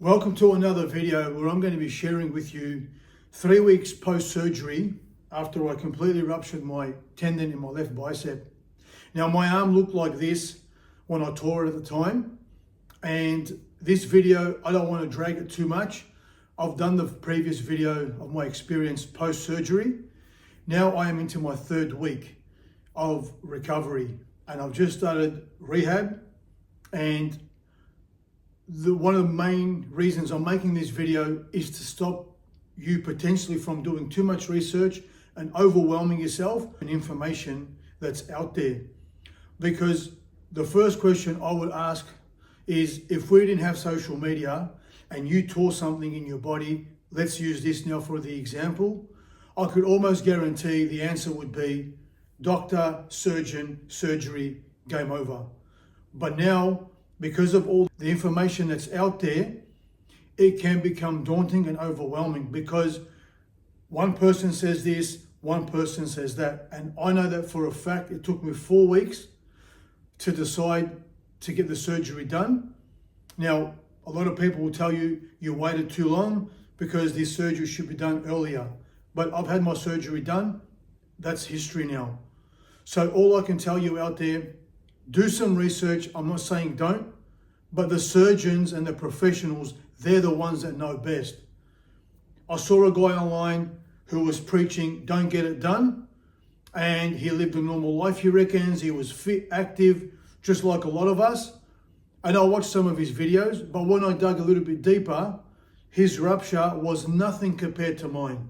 Welcome to another video where I'm going to be sharing with you 3 weeks post-surgery after I completely ruptured my tendon in my left bicep. Now my arm looked like this when I tore it at the time, and this video, I don't want to drag it too much. I've done the previous video of my experience post-surgery. Now I am into my 3rd week of recovery and I've just started rehab, and one of the main reasons I'm making this video is to stop you potentially from doing too much research and overwhelming yourself with information that's out there. Because the first question I would ask is, if we didn't have social media and you tore something in your body, let's use this now for the example, I could almost guarantee the answer would be doctor, surgeon, surgery, game over. But now, because of all the information that's out there, it can become daunting and overwhelming because one person says this, one person says that. And I know that for a fact. It took me 4 weeks to decide to get the surgery done. Now, a lot of people will tell you, you waited too long because this surgery should be done earlier. But I've had my surgery done. That's history now. So all I can tell you out there, do some research. I'm not saying don't, but the surgeons and the professionals, they're the ones that know best. I saw a guy online who was preaching, don't get it done. And he lived a normal life, he reckons. He was fit, active, just like a lot of us. And I watched some of his videos, but when I dug a little bit deeper, his rupture was nothing compared to mine.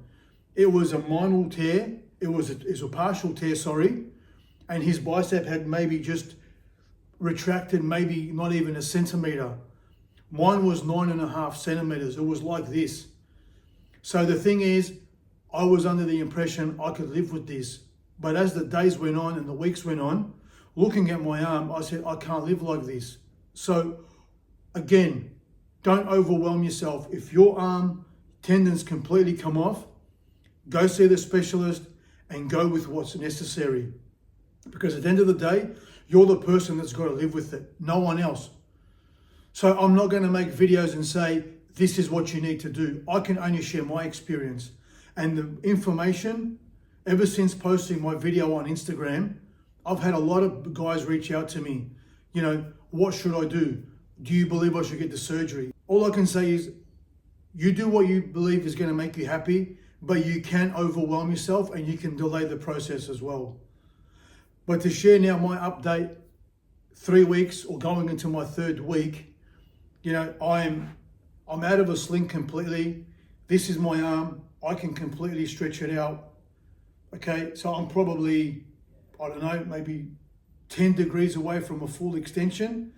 It was a minor tear. It was a partial tear, sorry. And his bicep had maybe just retracted, maybe not even a centimeter. Mine was 9.5 centimeters. It was like this. So the thing is, I was under the impression I could live with this. But as the days went on and the weeks went on, looking at my arm, I said, I can't live like this. So again, don't overwhelm yourself. If your arm tendons completely come off, go see the specialist and go with what's necessary. Because at the end of the day, you're the person that's got to live with it, no one else. So I'm not going to make videos and say, this is what you need to do. I can only share my experience. And the information, ever since posting my video on Instagram, I've had a lot of guys reach out to me. You know, what should I do? Do you believe I should get the surgery? All I can say is, you do what you believe is going to make you happy, but you can overwhelm yourself and you can delay the process as well. But to share now my update, 3 weeks or going into my 3rd week, you know, I'm out of a sling completely. This is my arm. I can completely stretch it out. Okay, so I'm probably, I don't know, maybe 10 degrees away from a full extension.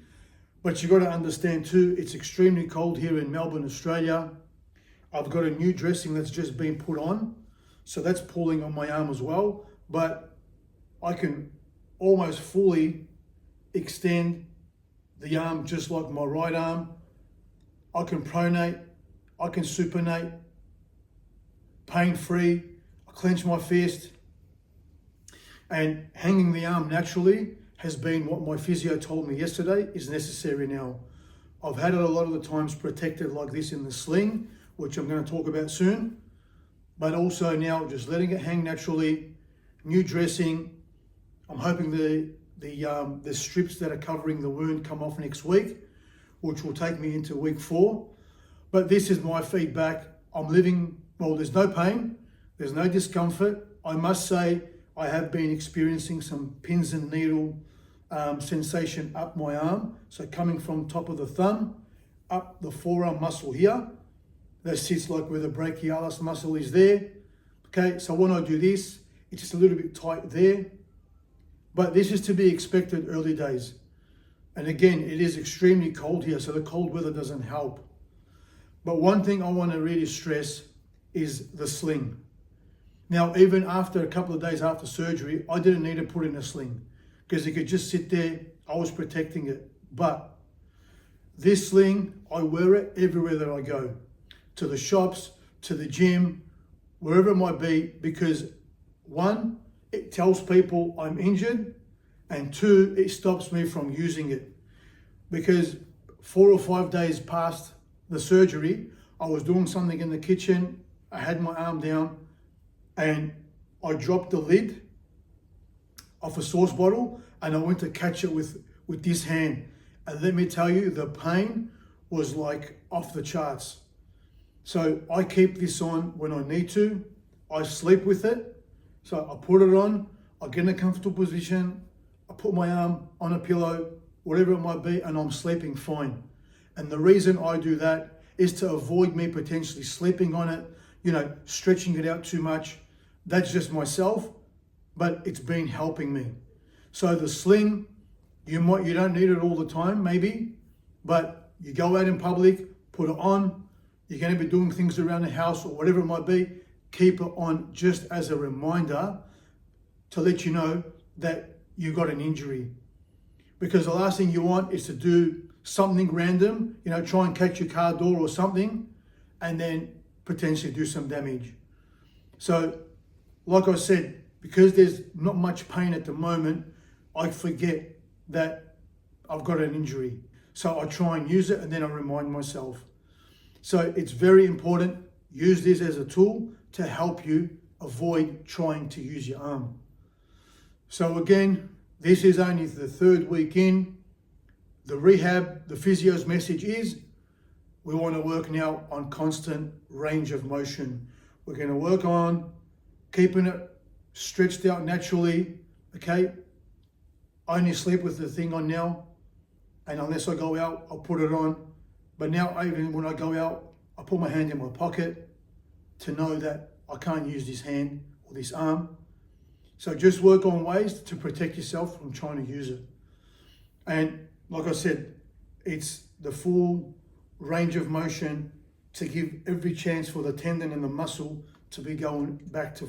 But you got to understand too, it's extremely cold here in Melbourne, Australia. I've got a new dressing that's just been put on, so that's pulling on my arm as well. But I can almost fully extend the arm just like my right arm. I can pronate, I can supinate, pain-free. I clench my fist. And hanging the arm naturally has been what my physio told me yesterday is necessary now. I've had it a lot of the times protected like this in the sling, which I'm going to talk about soon. But also now just letting it hang naturally, new dressing. I'm hoping the strips that are covering the wound come off next week, which will take me into week 4. But this is my feedback. I'm living, well, there's no pain, there's no discomfort. I must say I have been experiencing some pins and needle sensation up my arm. So coming from top of the thumb, up the forearm muscle here, that sits like where the brachialis muscle is there. Okay, so when I do this, it's just a little bit tight there. But this is to be expected early days. And again, it is extremely cold here, so the cold weather doesn't help. But one thing I want to really stress is the sling. Now, even after a couple of days after surgery, I didn't need to put in a sling because it could just sit there. I was protecting it. But this sling, I wear it everywhere that I go. To the shops, to the gym, wherever it might be, because 1, it tells people I'm injured, and 2, it stops me from using it. Because 4 or 5 days past the surgery, I was doing something in the kitchen. I had my arm down and I dropped the lid off a sauce bottle and I went to catch it with this hand. And let me tell you, the pain was like off the charts. So I keep this on when I need to. I sleep with it. So I put it on, I get in a comfortable position, I put my arm on a pillow, whatever it might be, and I'm sleeping fine. And the reason I do that is to avoid me potentially sleeping on it, stretching it out too much. That's just myself, but it's been helping me. So the sling, you don't need it all the time, maybe, but you go out in public, put it on, you're going to be doing things around the house or whatever it might be, keep it on just as a reminder to let you know that you got an injury. Because the last thing you want is to do something random, try and catch your car door or something, and then potentially do some damage. So, like I said, because there's not much pain at the moment, I forget that I've got an injury. So I try and use it and then I remind myself. So it's very important, use this as a tool to help you avoid trying to use your arm. So again, this is only the 3rd week in. The rehab, the physio's message is, we want to work now on constant range of motion. We're going to work on keeping it stretched out naturally, okay? I only sleep with the thing on now, and unless I go out, I'll put it on. But now, even when I go out, I put my hand in my pocket to know that I can't use this hand or this arm. So just work on ways to protect yourself from trying to use it. And like I said, it's the full range of motion to give every chance for the tendon and the muscle to be going back to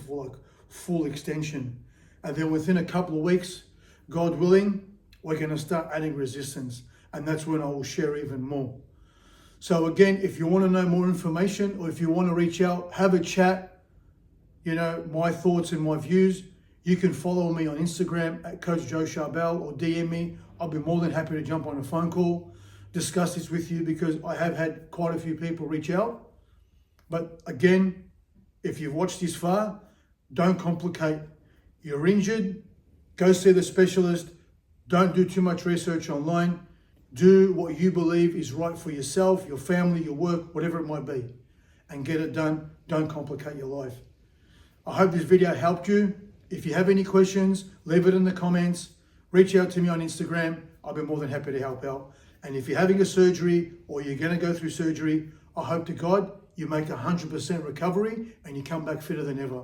full extension. And then within a couple of weeks, God willing, we're going to start adding resistance. And that's when I will share even more. So again, if you want to know more information or if you want to reach out, have a chat, my thoughts and my views, you can follow me on Instagram at Coach Joe Charbel or DM me. I'll be more than happy to jump on a phone call, discuss this with you, because I have had quite a few people reach out. But again, if you've watched this far, don't complicate. You're injured, go see the specialist. Don't do too much research online. Do what you believe is right for yourself, your family, your work, whatever it might be, and get it done. Don't complicate your life. I hope this video helped you. If you have any questions, leave it in the comments. Reach out to me on Instagram. I'll be more than happy to help out. And if you're having a surgery or you're going to go through surgery, I hope to God you make 100% recovery and you come back fitter than ever.